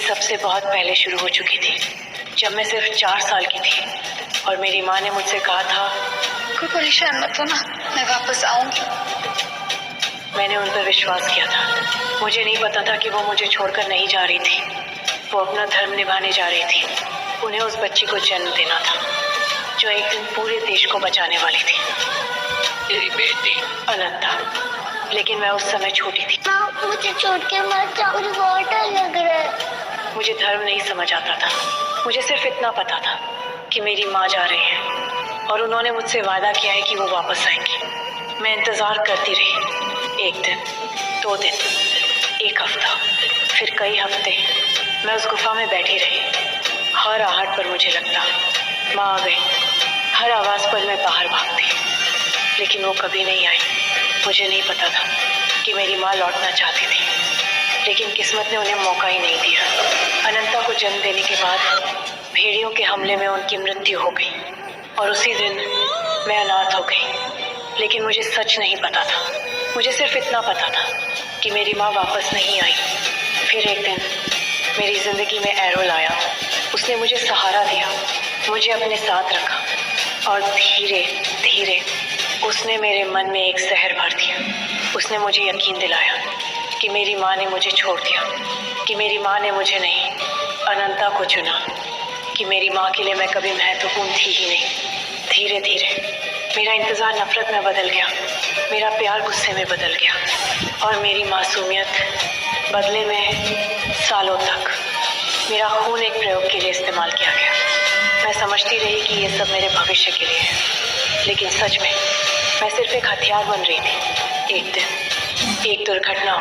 सबसे बहुत पहले शुरू हो चुकी थी, जब मैं सिर्फ 4 साल की थी और मेरी माँ ने मुझसे कहा था, कोई परेशान मत होना, मैं वापस आऊंगी। मैंने उन पर विश्वास किया था। मुझे नहीं पता था कि वो मुझे छोड़कर नहीं जा रही थी। वो अपना धर्म निभाने जा रही थी। उन्हें उस बच्ची को जन्म देना था जो एक दिन पूरे देश को बचाने वाली थी। तेरी बेटी अनंता। लेकिन मैं उस समय छोटी थी। माँ, मुझे छोड़ के मत जाओ, मुझे बहुत डर लग रहा है। मुझे धर्म नहीं समझ आता था। मुझे सिर्फ इतना पता था कि मेरी माँ जा रही है और उन्होंने मुझसे वादा किया है कि वो वापस आएंगी। मैं इंतजार करती रही। 1 दिन, 2 दिन, 1 हफ्ता, फिर कई हफ्ते मैं उस गुफा में बैठी रही। हर आहट पर मुझे लगता माँ आ गई। हर आवाज पर मैं बाहर भागती, लेकिन वो कभी नहीं आई। मुझे नहीं पता था कि मेरी माँ लौटना चाहती थी, लेकिन किस्मत ने उन्हें मौका ही नहीं दिया। अनंता को जन्म देने के बाद भेड़ियों के हमले में उनकी मृत्यु हो गई और उसी दिन मैं अनाथ हो गई। लेकिन मुझे सच नहीं पता था। मुझे सिर्फ इतना पता था कि मेरी माँ वापस नहीं आई। फिर एक दिन मेरी जिंदगी में एरोल आया। उसने मुझे सहारा दिया, मुझे अपने साथ रखा और धीरे धीरे उसने मेरे मन में एक जहर भर दिया। उसने मुझे यकीन दिलाया कि मेरी माँ ने मुझे छोड़ दिया, कि मेरी माँ ने मुझे नहीं, अनंता को चुना, कि मेरी माँ के लिए मैं कभी महत्वपूर्ण थी ही नहीं। धीरे धीरे मेरा इंतज़ार नफरत में बदल गया, मेरा प्यार गुस्से में बदल गया और मेरी मासूमियत बदले में सालों तक मेरा खून एक प्रयोग के लिए इस्तेमाल किया गया। मैं समझती रही कि ये सब मेरे भविष्य के लिए है, लेकिन सच में मैं सिर्फ एक हथियार बन रही थी। एक दिन एक दुर्घटना